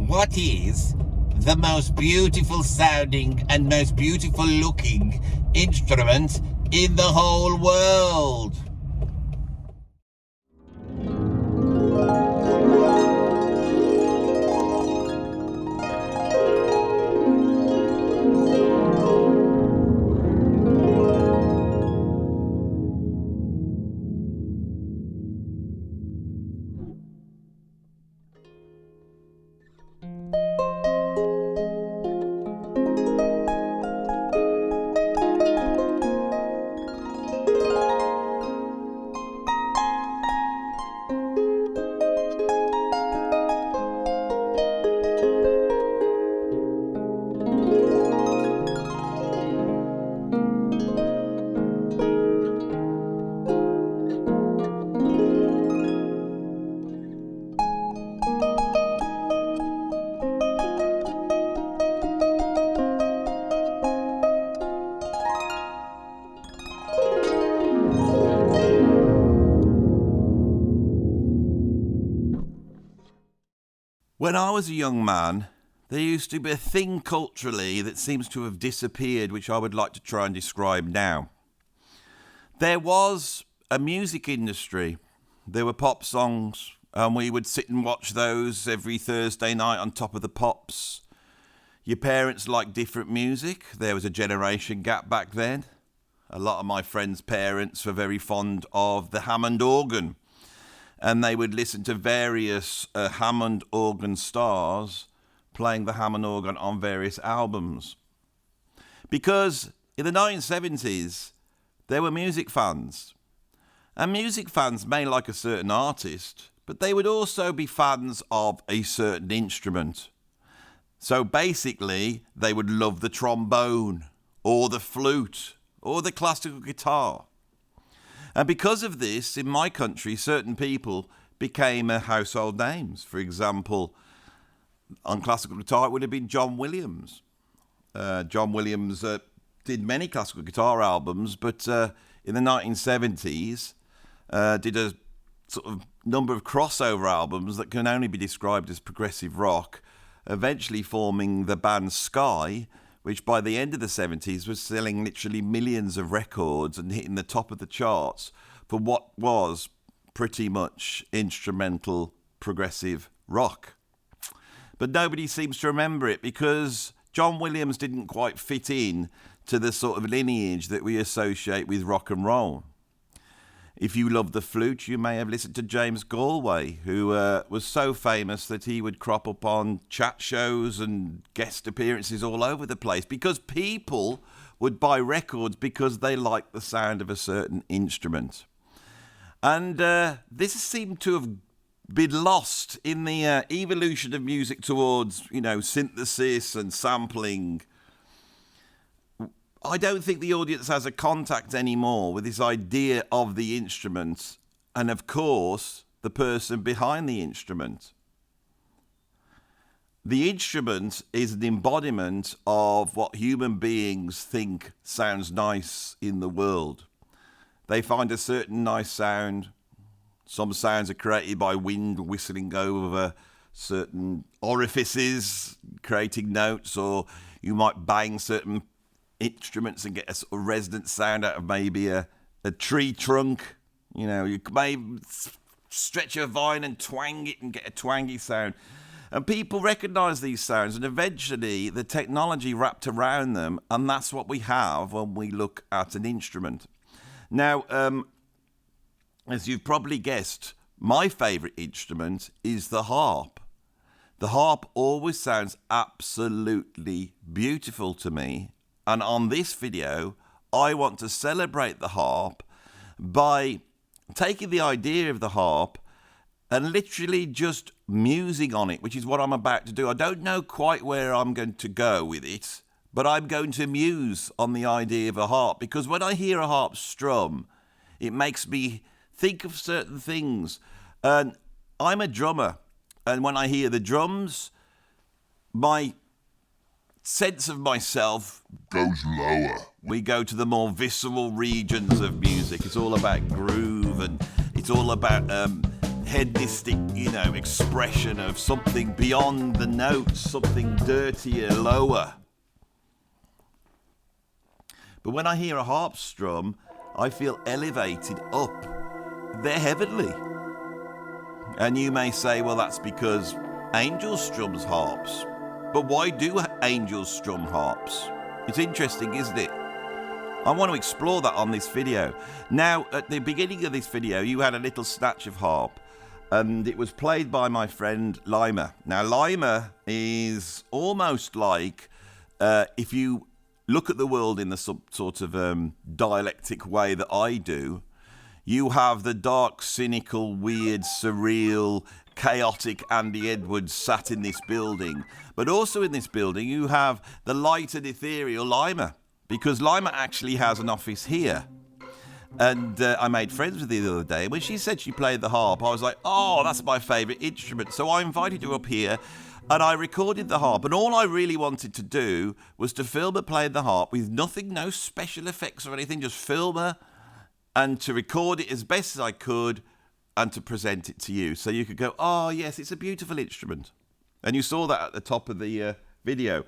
What is the most beautiful sounding and most beautiful looking instrument in the whole world? When I was a young man, there used to be a thing culturally that seems to have disappeared, which I would like to try and describe now. There was a music industry. There were pop songs, and we would sit and watch those every Thursday night on Top of the Pops. Your parents liked different music. There was a generation gap back then. A lot of my friends' parents were very fond of the Hammond organ, and they would listen to various Hammond organ stars playing the Hammond organ on various albums. Because in the 1970s, there were music fans. And music fans may like a certain artist, but they would also be fans of a certain instrument. So basically, they would love the trombone, or the flute, or the classical guitar. And because of this, in my country, certain people became household names. For example, on classical guitar, it would have been John Williams. John Williams did many classical guitar albums, but in the 1970s, did a sort of number of crossover albums that can only be described as progressive rock, eventually forming the band Sky, which by the end of the 70s was selling literally millions of records and hitting the top of the charts for what was pretty much instrumental progressive rock. But nobody seems to remember it because John Williams didn't quite fit in to the sort of lineage that we associate with rock and roll. If you love the flute, you may have listened to James Galway, who was so famous that he would crop up on chat shows and guest appearances all over the place because people would buy records because they liked the sound of a certain instrument. And this seemed to have been lost in the evolution of music towards, synthesis and sampling. I don't think the audience has a contact anymore with this idea of the instrument and, of course, the person behind the instrument. The instrument is an embodiment of what human beings think sounds nice in the world. They find a certain nice sound. Some sounds are created by wind whistling over certain orifices, creating notes, or you might bang certain instruments and get a sort of resonant sound out of maybe a tree trunk. You may stretch a vine and twang it and get a twangy sound. And people recognise these sounds, and eventually the technology wrapped around them, and that's what we have when we look at an instrument. Now, as you've probably guessed, my favourite instrument is the harp. The harp always sounds absolutely beautiful to me. And on this video, I want to celebrate the harp by taking the idea of the harp and literally just musing on it, which is what I'm about to do. I don't know quite where I'm going to go with it, but I'm going to muse on the idea of a harp, because when I hear a harp strum, it makes me think of certain things. And I'm a drummer, and when I hear the drums, my sense of myself goes lower. We go to the more visceral regions of music. It's all about groove, and it's all about hedonistic, expression of something beyond the notes, something dirtier, lower. But when I hear a harp strum, I feel elevated up. They're heavenly. And you may say, well, that's because angels strums harps. But why do angels strum harps? It's interesting, isn't it? I want to explore that on this video. Now, at the beginning of this video, you had a little snatch of harp, and it was played by my friend Lima. Now, Lima is almost like, if you look at the world in the sort of dialectic way that I do, you have the dark, cynical, weird, surreal, chaotic Andy Edwards sat in this building. But also in this building, you have the light and ethereal Lima, because Lima actually has an office here. And I made friends with her the other day. And when she said she played the harp, I was like, oh, that's my favourite instrument. So I invited her up here and I recorded the harp. And all I really wanted to do was to film her playing the harp with nothing, no special effects or anything, just film her and to record it as best as I could and to present it to you. So you could go, oh, yes, it's a beautiful instrument. And you saw that at the top of the video.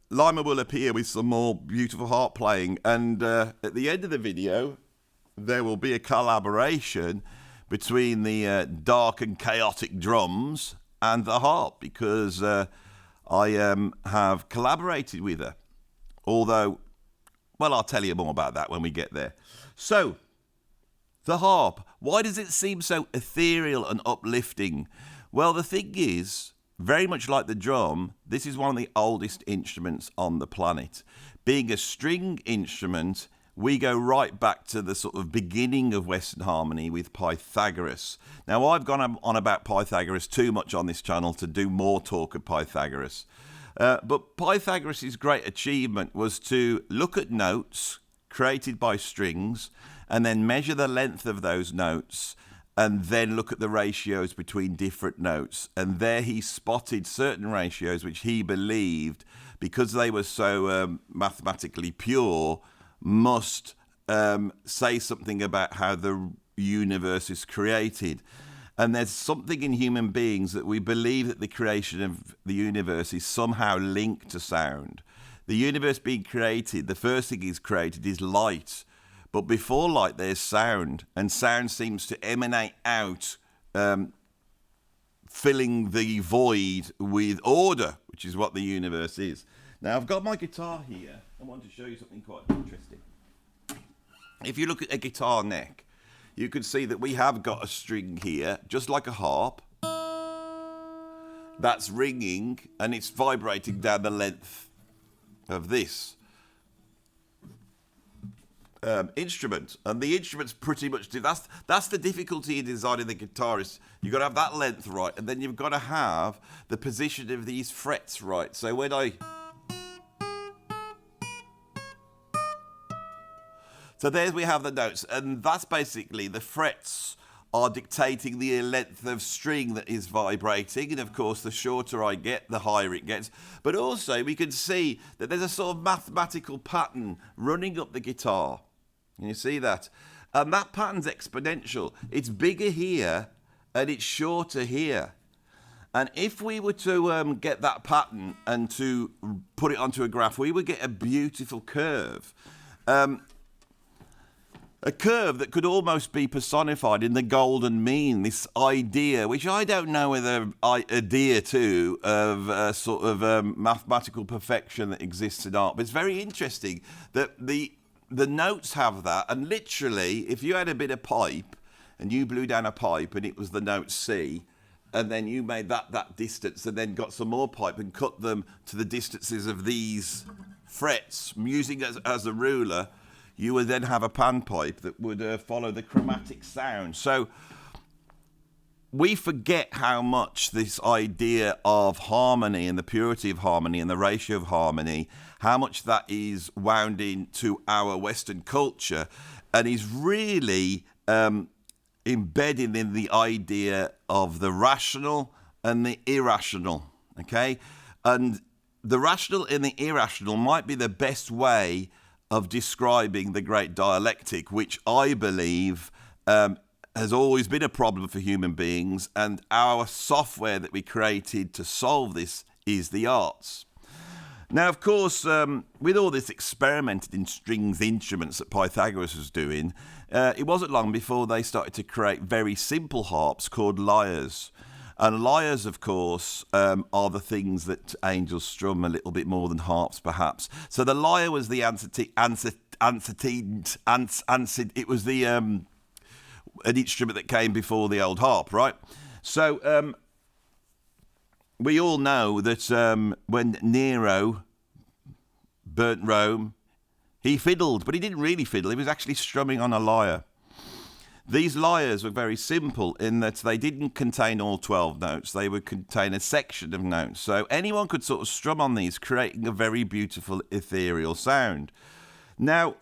Lima will appear with some more beautiful harp playing, and at the end of the video there will be a collaboration between the dark and chaotic drums and the harp, because I have collaborated with her, although, well, I'll tell you more about that when we get there. So, the harp, why does it seem so ethereal and uplifting? Well, the thing is, very much like the drum, this is one of the oldest instruments on the planet. Being a string instrument, we go right back to the sort of beginning of Western harmony with Pythagoras. Now, I've gone on about Pythagoras too much on this channel to do more talk of Pythagoras. But Pythagoras' great achievement was to look at notes created by strings and then measure the length of those notes and then look at the ratios between different notes. And there he spotted certain ratios which he believed, because they were so mathematically pure, must say something about how the universe is created. And there's something in human beings that we believe that the creation of the universe is somehow linked to sound. The universe being created, the first thing is created is light. But before light, there's sound, and sound seems to emanate out, filling the void with order, which is what the universe is. Now, I've got my guitar here. I want to show you something quite interesting. If you look at a guitar neck, you can see that we have got a string here, just like a harp, that's ringing, and it's vibrating down the length of this instrument, and the instrument's pretty much that's the difficulty in designing the guitar. Is you've got to have that length right, and then you've got to have the position of these frets right. So when so there we have the notes, and that's basically the frets are dictating the length of string that is vibrating, and of course the shorter I get, the higher it gets. But also we can see that there's a sort of mathematical pattern running up the guitar. Can you see that? And that pattern's exponential. It's bigger here and it's shorter here. And if we were to get that pattern and to put it onto a graph, we would get a beautiful curve. A curve that could almost be personified in the golden mean, this idea, which I don't know whether I adhere to, of a sort of mathematical perfection that exists in art. But it's very interesting that the notes have that, and literally, if you had a bit of pipe and you blew down a pipe and it was the note C, and then you made that distance and then got some more pipe and cut them to the distances of these frets, using as a ruler, you would then have a panpipe that would follow the chromatic sound. So we forget how much this idea of harmony and the purity of harmony and the ratio of harmony, how much that is wound into our Western culture and is really embedded in the idea of the rational and the irrational, okay? And the rational and the irrational might be the best way of describing the great dialectic, which I believe has always been a problem for human beings, and our software that we created to solve this is the arts. Now, of course, with all this experimented in strings instruments that Pythagoras was doing, it wasn't long before they started to create very simple harps called lyres. And lyres, of course, are the things that angels strum a little bit more than harps, perhaps. So the lyre was the it was the an instrument that came before the old harp, right? So we all know that when Nero burnt Rome, he fiddled, but he didn't really fiddle. He was actually strumming on a lyre. These lyres were very simple in that they didn't contain all 12 notes. They would contain a section of notes. So anyone could sort of strum on these, creating a very beautiful ethereal sound. Now,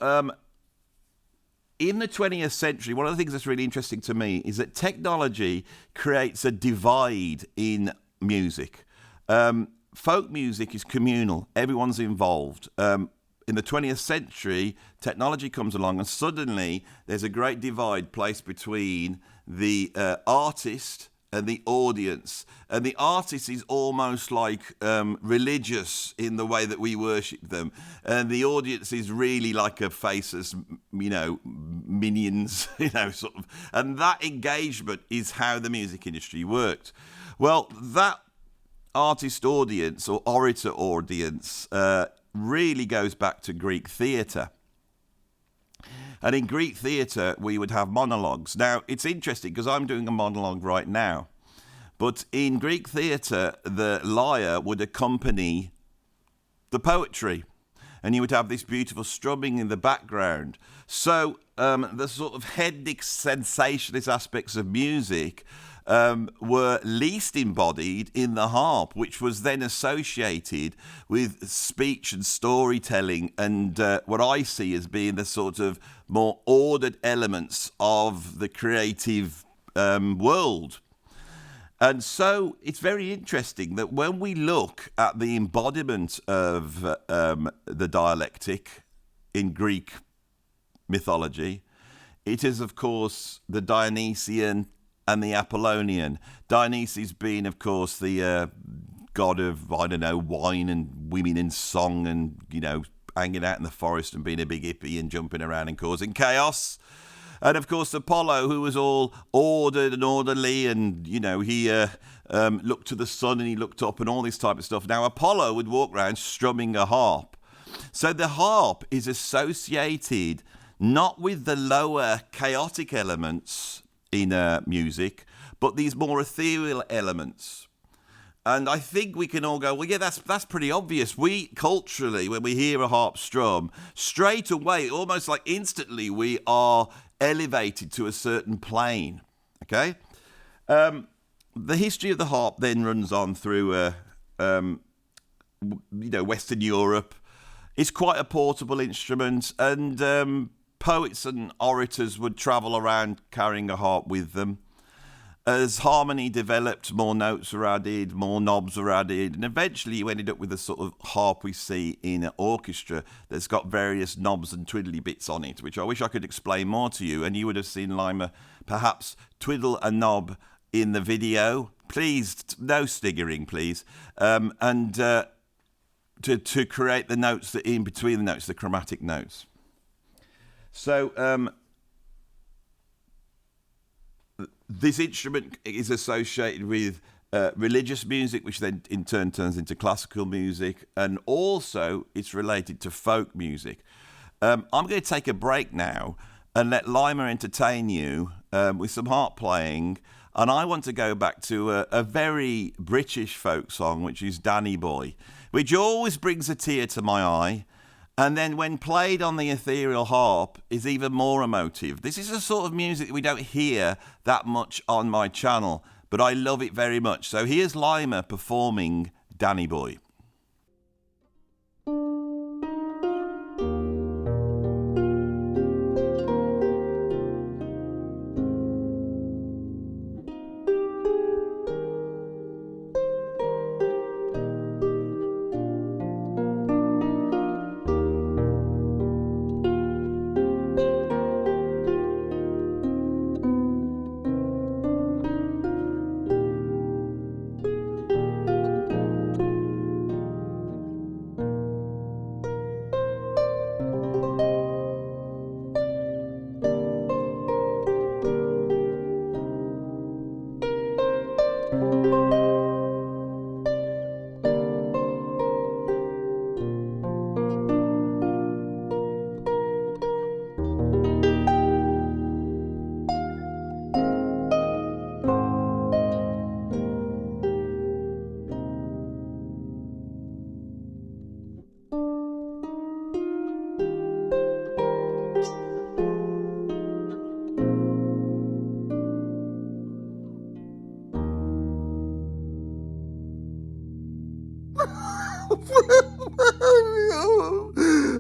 in the 20th century, one of the things that's really interesting to me is that technology creates a divide in music. Folk music is communal. Everyone's involved. In the 20th century, technology comes along and suddenly there's a great divide placed between the artist and the audience. And the artist is almost like religious in the way that we worship them. And the audience is really like a faceless, minions, sort of. And that engagement is how the music industry worked. Well, that artist audience or orator audience really goes back to Greek theatre. And in Greek theatre, we would have monologues. Now, it's interesting because I'm doing a monologue right now. But in Greek theatre, the lyre would accompany the poetry. And you would have this beautiful strumming in the background. So the sort of headic, sensationalist aspects of music were least embodied in the harp, which was then associated with speech and storytelling and what I see as being the sort of more ordered elements of the creative world. And so it's very interesting that when we look at the embodiment of the dialectic in Greek mythology, it is, of course, the Dionysian and the Apollonian. Dionysus being, of course, the god of, wine and women and song and, hanging out in the forest and being a big hippie and jumping around and causing chaos. And, of course, Apollo, who was all ordered and orderly and, he looked to the sun and he looked up and all this type of stuff. Now, Apollo would walk around strumming a harp. So the harp is associated not with the lower chaotic elements in music, but these more ethereal elements. And I think we can all go, well, yeah, that's pretty obvious. We, culturally, when we hear a harp strum, straight away, almost like instantly, we are elevated to a certain plane, okay? The history of the harp then runs on through, Western Europe. It's quite a portable instrument, and poets and orators would travel around carrying a harp with them. As harmony developed, more notes were added, more knobs were added, and eventually you ended up with the sort of harp we see in an orchestra that's got various knobs and twiddly bits on it, which I wish I could explain more to you, and you would have seen Lima perhaps twiddle a knob in the video. Please, no stiggering, please. To create the notes that in between the notes, the chromatic notes. So this instrument is associated with religious music, which then in turn turns into classical music, and also it's related to folk music. I'm going to take a break now and let Lima entertain you with some harp playing, and I want to go back to a very British folk song, which is Danny Boy, which always brings a tear to my eye. And then when played on the ethereal harp is even more emotive. This is a sort of music that we don't hear that much on my channel, but I love it very much. So here's Lima performing Danny Boy.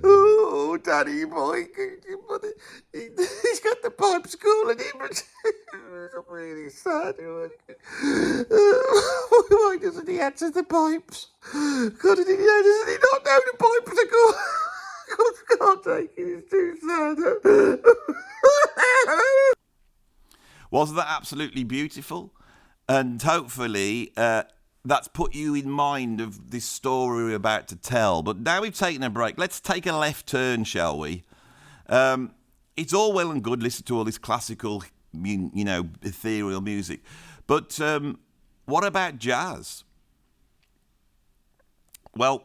Oh, Daddy boy, he's got the pipes calling him. It's really sad. Why doesn't he answer the pipes? God, doesn't he not know the pipes are calling? God, I can't take it. It's too sad. Wasn't that absolutely beautiful? And hopefully that's put you in mind of this story we're about to tell. But now we've taken a break. Let's take a left turn, shall we? It's all well and good listening to all this classical, ethereal music. But what about jazz? Well,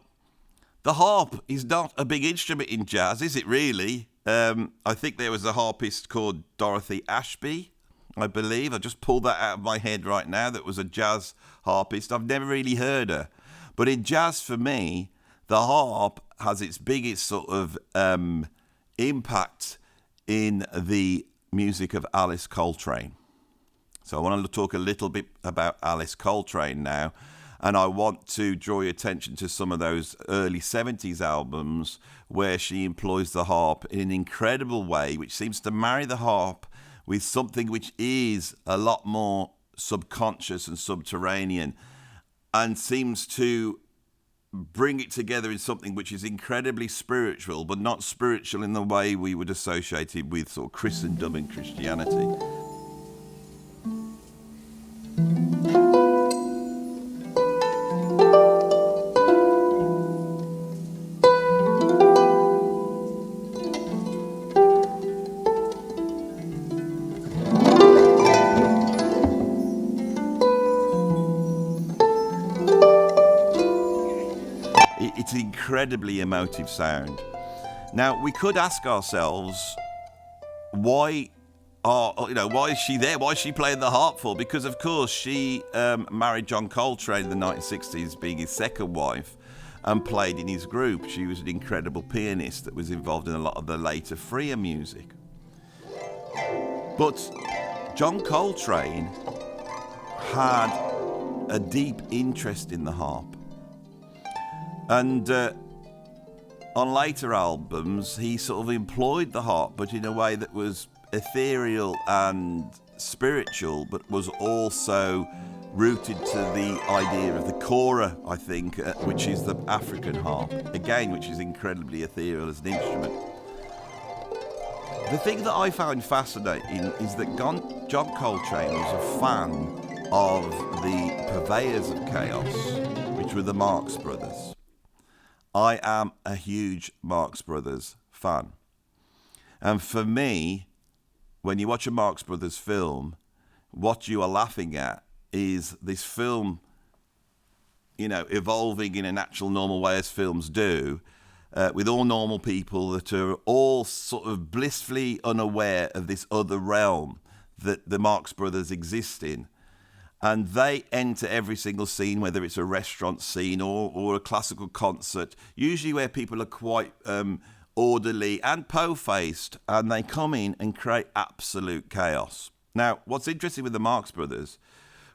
the harp is not a big instrument in jazz, is it really? I think there was a harpist called Dorothy Ashby, I believe. I just pulled that out of my head right now. That was a jazz harpist. I've never really heard her. But in jazz, for me, the harp has its biggest sort of impact in the music of Alice Coltrane. So I want to talk a little bit about Alice Coltrane now. And I want to draw your attention to some of those early 70s albums where she employs the harp in an incredible way, which seems to marry the harp with something which is a lot more subconscious and subterranean, and seems to bring it together in something which is incredibly spiritual, but not spiritual in the way we would associate it with sort of Christendom and Christianity. It's an incredibly emotive sound. Now, we could ask ourselves, why is she there? Why is she playing the harp for? Because, of course, she married John Coltrane in the 1960s, being his second wife, and played in his group. She was an incredible pianist that was involved in a lot of the later freer music. But John Coltrane had a deep interest in the harp. And on later albums, he sort of employed the harp, but in a way that was ethereal and spiritual, but was also rooted to the idea of the kora, I think, which is the African harp, again, which is incredibly ethereal as an instrument. The thing that I found fascinating is that John Coltrane was a fan of the purveyors of chaos, which were the Marx Brothers. I am a huge Marx Brothers fan. And for me, when you watch a Marx Brothers film, what you are laughing at is this film, evolving in a natural, normal way as films do, with all normal people that are all sort of blissfully unaware of this other realm that the Marx Brothers exist in. And they enter every single scene, whether it's a restaurant scene or a classical concert, usually where people are quite orderly and po-faced, and they come in and create absolute chaos. Now, what's interesting with the Marx Brothers,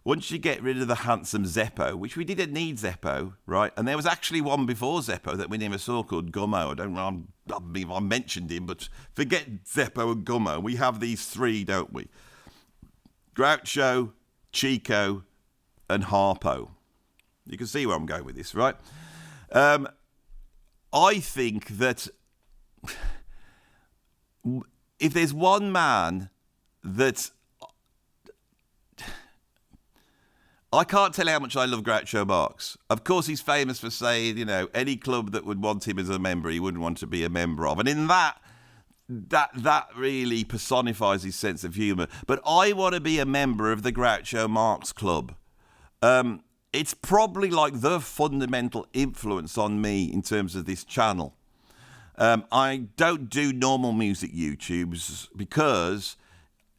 once you get rid of the handsome Zeppo, which we didn't need Zeppo, right? And there was actually one before Zeppo that we never saw called Gummo. I don't know if I mentioned him, but forget Zeppo and Gummo. We have these three, don't we? Groucho, Chico, and Harpo. You can see where I'm going with this, right? I think that if there's one man that... I can't tell how much I love Groucho Marx. Of course, he's famous for saying, any club that would want him as a member, he wouldn't want to be a member of. And in that really personifies his sense of humour. But I want to be a member of the Groucho Marx Club. It's probably like the fundamental influence on me in terms of this channel. I don't do normal music YouTubes because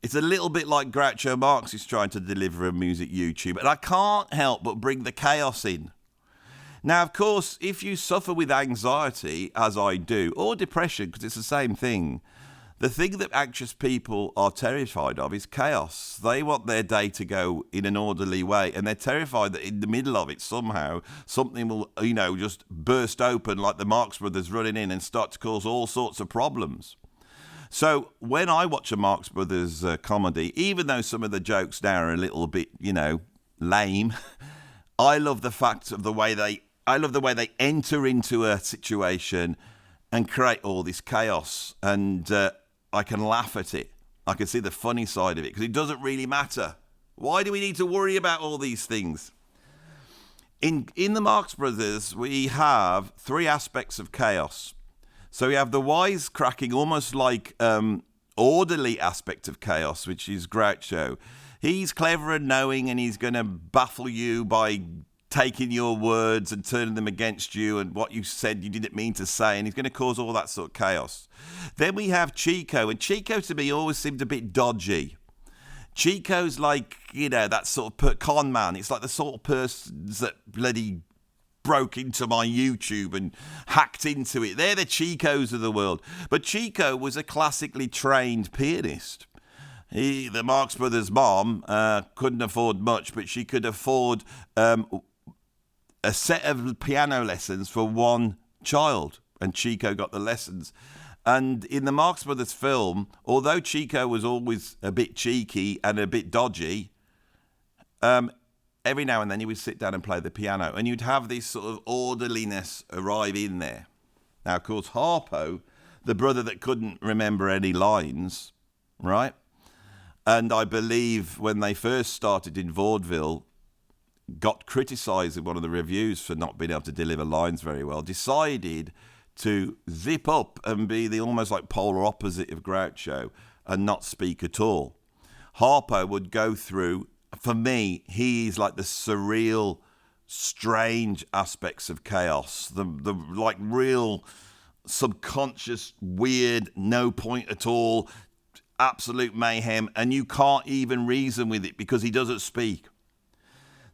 it's a little bit like Groucho Marx is trying to deliver a music YouTube, and I can't help but bring the chaos in. Now, of course, if you suffer with anxiety, as I do, or depression, because it's the same thing, The thing that anxious people are terrified of is chaos. They want their day to go in an orderly way, and they're terrified that in the middle of it, somehow, something will, just burst open like the Marx Brothers running in and start to cause all sorts of problems. So when I watch a Marx Brothers comedy, even though some of the jokes now are a little bit, lame, I love the fact of the way they enter into a situation and create all this chaos, and I can laugh at it. I can see the funny side of it because it doesn't really matter. Why do we need to worry about all these things? In the Marx Brothers, we have three aspects of chaos. So we have the wisecracking, almost like orderly aspect of chaos, which is Groucho. He's clever and knowing, and he's going to baffle you by taking your words and turning them against you, and what you said you didn't mean to say, and he's going to cause all that sort of chaos. Then we have Chico, and Chico to me always seemed a bit dodgy. Chico's like, that sort of con man. It's like the sort of person that bloody broke into my YouTube and hacked into it. They're the Chicos of the world. But Chico was a classically trained pianist. The Marx Brothers' mom couldn't afford much, but she could afford a set of piano lessons for one child, and Chico got the lessons. And in the Marx Brothers film, although Chico was always a bit cheeky and a bit dodgy, every now and then he would sit down and play the piano, and you'd have this sort of orderliness arrive in there. Now, of course, Harpo, the brother that couldn't remember any lines, right? And I believe when they first started in vaudeville, got criticised in one of the reviews for not being able to deliver lines very well, decided to zip up and be the almost like polar opposite of Groucho and not speak at all. Harpo would go through, for me, he is like the surreal, strange aspects of chaos, the like real subconscious, weird, no point at all, absolute mayhem, and you can't even reason with it because he doesn't speak.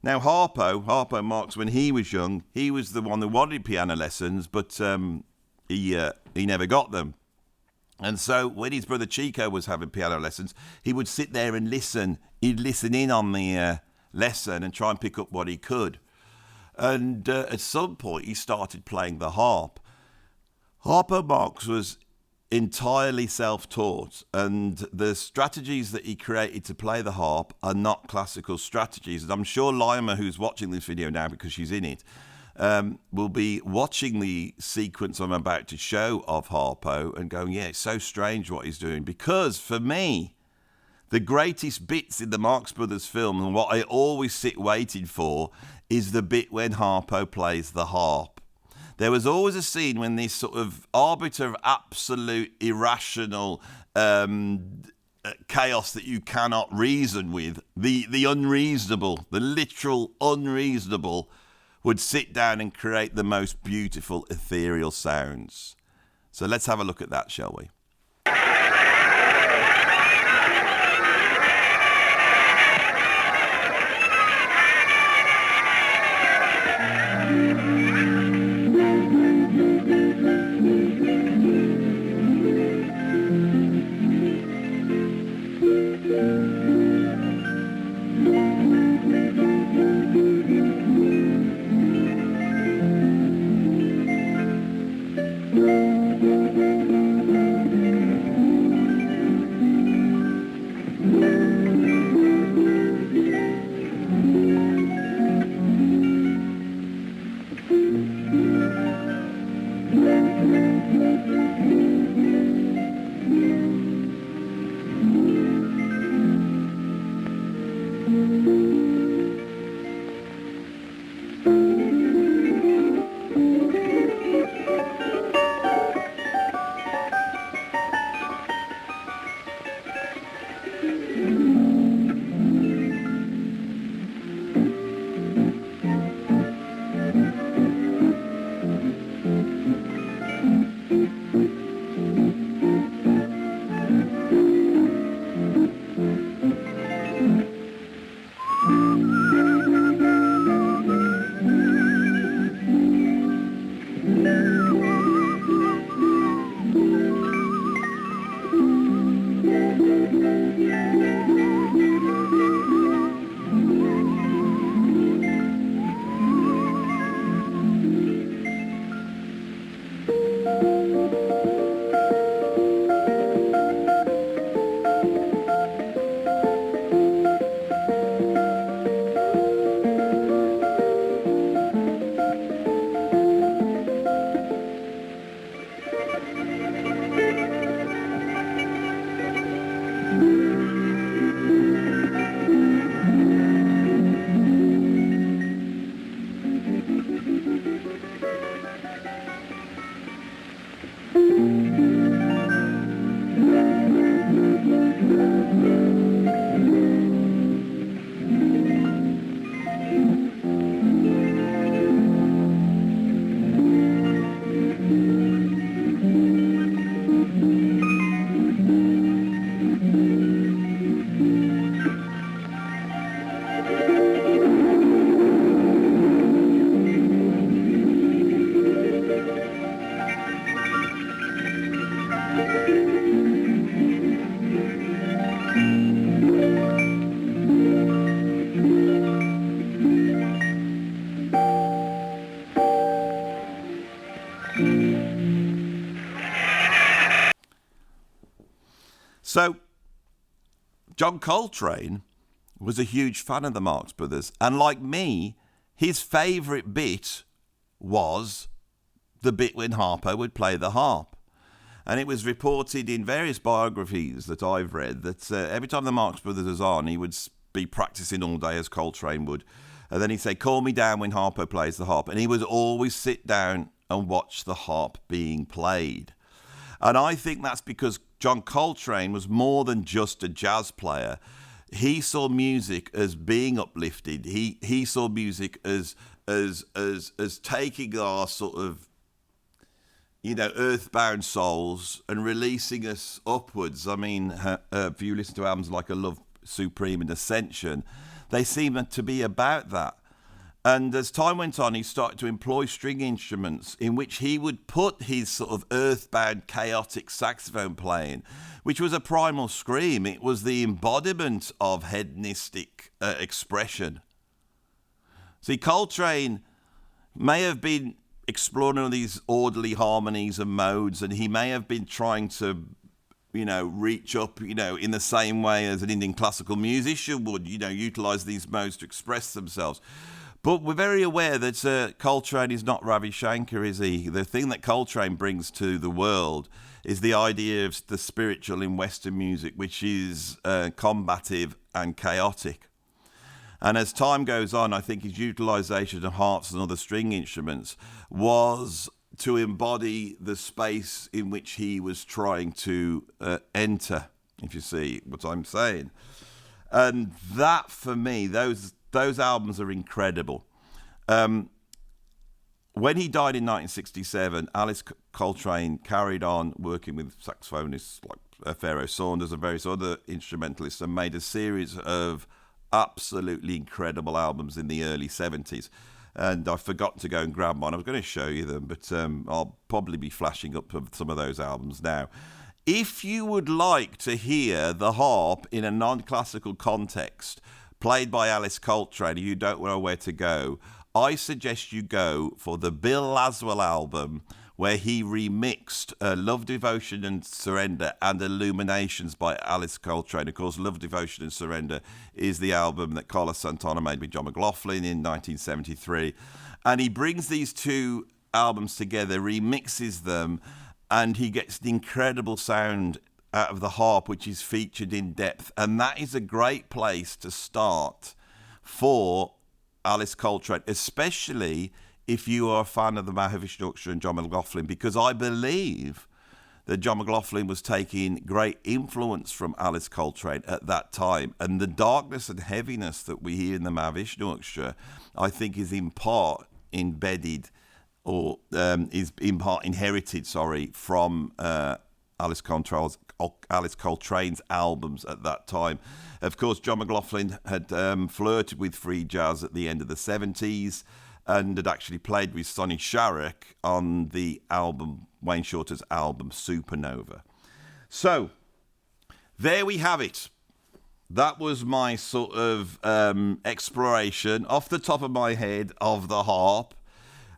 Now, Harpo Marx, when he was young, he was the one who wanted piano lessons, but he never got them. And so when his brother Chico was having piano lessons, he would sit there and listen. He'd listen in on the lesson and try and pick up what he could. And at some point, he started playing the harp. Harpo Marx was entirely self-taught, and the strategies that he created to play the harp are not classical strategies. And I'm sure Lima, who's watching this video now because she's in it, will be watching the sequence I'm about to show of Harpo and going, yeah, it's so strange what he's doing. Because for me, the greatest bits in the Marx Brothers film, and what I always sit waiting for, is the bit when Harpo plays the harp. There was always a scene when this sort of arbiter of absolute irrational chaos that you cannot reason with, the unreasonable, the literal unreasonable, would sit down and create the most beautiful ethereal sounds. So let's have a look at that, shall we? So, John Coltrane was a huge fan of the Marx Brothers, and like me, his favourite bit was the bit when Harpo would play the harp. And it was reported in various biographies that I've read that every time the Marx Brothers was on, he would be practising all day as Coltrane would. And then he'd say, "Call me down when Harpo plays the harp." And he would always sit down and watch the harp being played. And I think that's because John Coltrane was more than just a jazz player. He saw music as being uplifted. He saw music as taking our sort of, earthbound souls and releasing us upwards. I mean, if you listen to albums like A Love Supreme and Ascension, they seem to be about that. And as time went on, he started to employ string instruments in which he would put his sort of earthbound, chaotic saxophone playing, which was a primal scream. It was the embodiment of hedonistic expression. See, Coltrane may have been exploring all these orderly harmonies and modes, and he may have been trying to, reach up, in the same way as an Indian classical musician would, utilise these modes to express themselves. But we're very aware that Coltrane is not Ravi Shankar, is he? The thing that Coltrane brings to the world is the idea of the spiritual in Western music, which is combative and chaotic. And as time goes on, I think his utilisation of harps and other string instruments was to embody the space in which he was trying to enter, if you see what I'm saying. And that, for me, those albums are incredible. When he died in 1967, Alice Coltrane carried on working with saxophonists like Pharaoh Saunders and various other instrumentalists and made a series of absolutely incredible albums in the early 70s. And I forgot to go and grab one. I was going to show you them, but I'll probably be flashing up some of those albums now. If you would like to hear the harp in a non-classical context, played by Alice Coltrane, you don't know where to go, I suggest you go for the Bill Laswell album, where he remixed Love, Devotion and Surrender and Illuminations by Alice Coltrane. Of course, Love, Devotion and Surrender is the album that Carlos Santana made with John McLaughlin in 1973. And he brings these two albums together, remixes them, and he gets the incredible sound out of the harp, which is featured in depth. And that is a great place to start for Alice Coltrane, especially if you are a fan of the Mahavishnu Orchestra and John McLaughlin, because I believe that John McLaughlin was taking great influence from Alice Coltrane at that time. And the darkness and heaviness that we hear in the Mahavishnu Orchestra, I think, is in part embedded or is in part inherited, from Alice Coltrane's albums at that time. Of course, John McLaughlin had flirted with free jazz at the end of the 70s and had actually played with Sonny Sharrock on the album, Wayne Shorter's album Supernova. So, there we have it. That was my sort of exploration off the top of my head of the harp.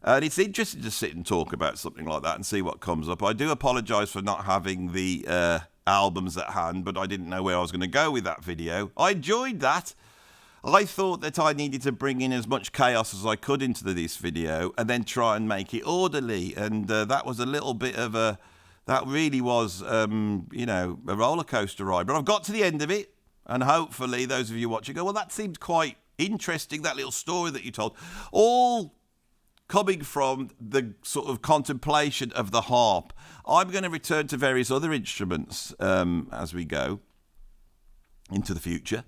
And it's interesting to sit and talk about something like that and see what comes up. I do apologise for not having the albums at hand, but I didn't know where I was going to go with that video. I enjoyed that. I thought that I needed to bring in as much chaos as I could into this video and then try and make it orderly. And that was a little bit of that really was, a roller coaster ride. But I've got to the end of it. And hopefully those of you watching go, well, that seemed quite interesting, that little story that you told. All coming from the sort of contemplation of the harp. I'm going to return to various other instruments as we go into the future.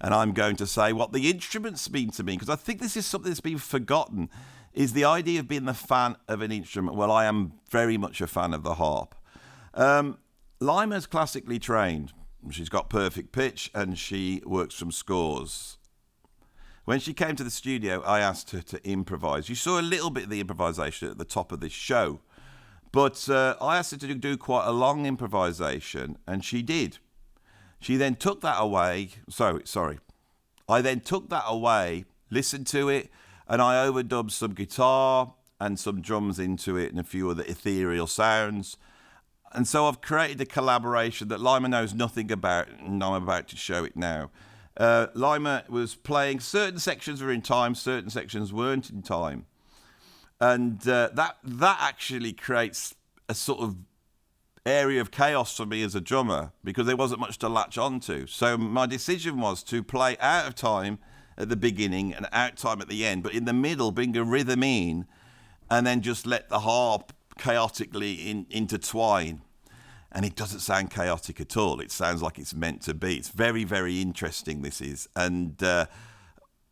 And I'm going to say what the instruments mean to me, because I think this is something that's been forgotten, is the idea of being the fan of an instrument. Well, I am very much a fan of the harp. Lima's classically trained. She's got perfect pitch and she works from scores. When she came to the studio, I asked her to improvise. You saw a little bit of the improvisation at the top of this show. But I asked her to do quite a long improvisation, and she did. She then took that away. I then took that away, listened to it, and I overdubbed some guitar and some drums into it and a few other ethereal sounds. And so I've created a collaboration that Lima knows nothing about, and I'm about to show it now. Lima was playing, certain sections were in time, certain sections weren't in time. And that actually creates a sort of area of chaos for me as a drummer, because there wasn't much to latch onto. So my decision was to play out of time at the beginning and out time at the end, but in the middle bring a rhythm in, and then just let the harp chaotically intertwine. And it doesn't sound chaotic at all. It sounds like it's meant to be. It's very, very interesting, this is. And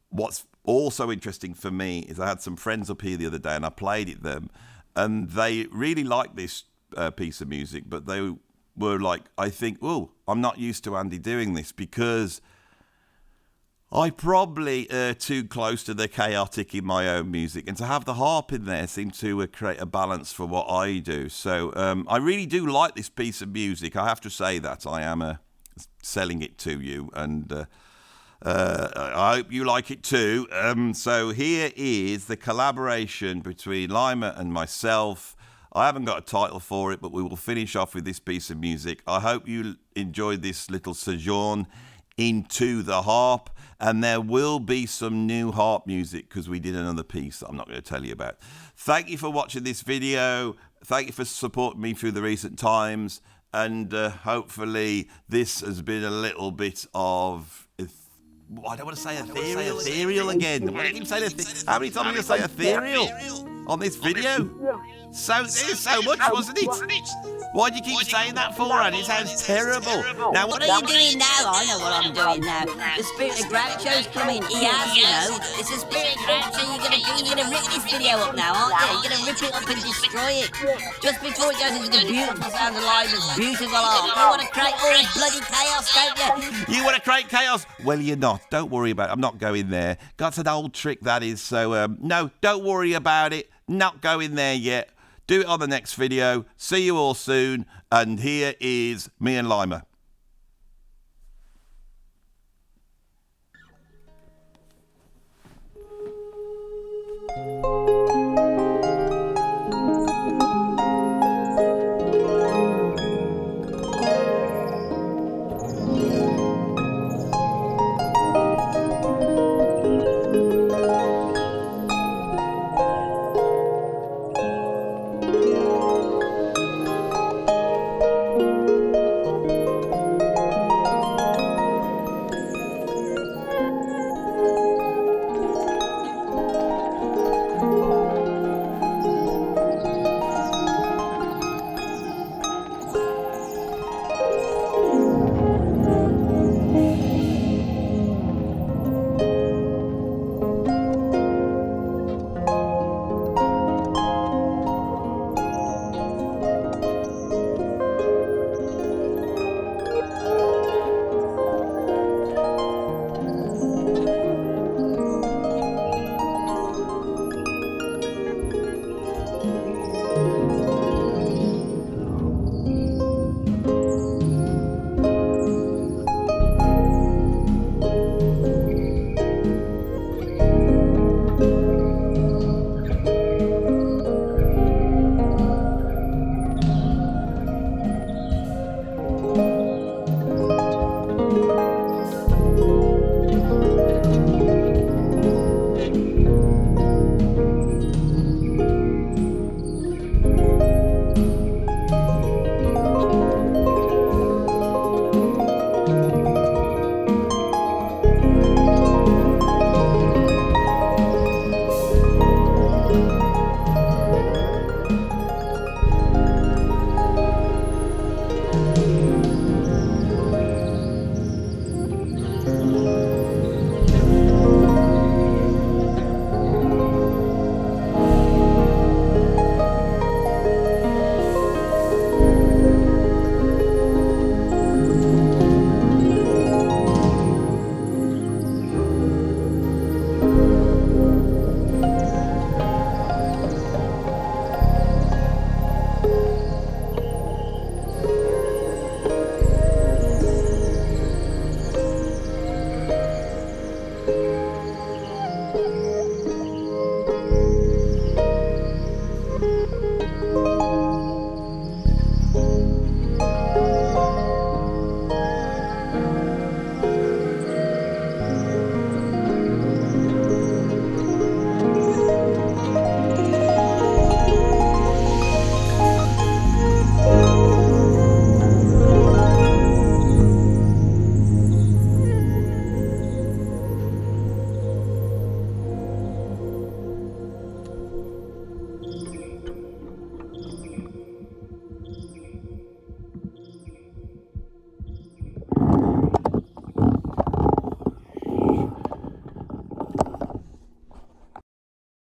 what's also interesting for me is I had some friends up here the other day and I played it them, and they really liked this piece of music, but they were like, I think, oh, I'm not used to Andy doing this, because I probably too close to the chaotic in my own music, and to have the harp in there seemed to create a balance for what I do. So I really do like this piece of music. I have to say that. I am selling it to you, and I hope you like it too. So here is the collaboration between Lima and myself. I haven't got a title for it, but we will finish off with this piece of music. I hope you enjoyed this little sojourn into the harp, and there will be some new harp music because we did another piece that I'm not going to tell you about. Thank you for watching this video. Thank you for supporting me through the recent times, and hopefully this has been a little bit of, I don't want to say ethereal again. Why do you keep saying how many times are you going to say ethereal on this video? So there's so much, wasn't it? Why do you keep saying that for, Andy? It sounds terrible. Now, what are you doing now? I know what I'm doing now. The Spirit of Groucho's coming. He has, you know. It's the Spirit of Groucho. You're gonna rip this video up now, aren't you? You're gonna rip it up and destroy it. Just before it goes into the beautiful sound of Lima's beautiful art. You want to create all this bloody chaos, don't you? You want to create chaos? Well, you're not. Don't worry about it. I'm not going there. That's an old trick, that is. So, no, don't worry about it. Not going there yet. Do it on the next video. See you all soon. And here is me and Lima.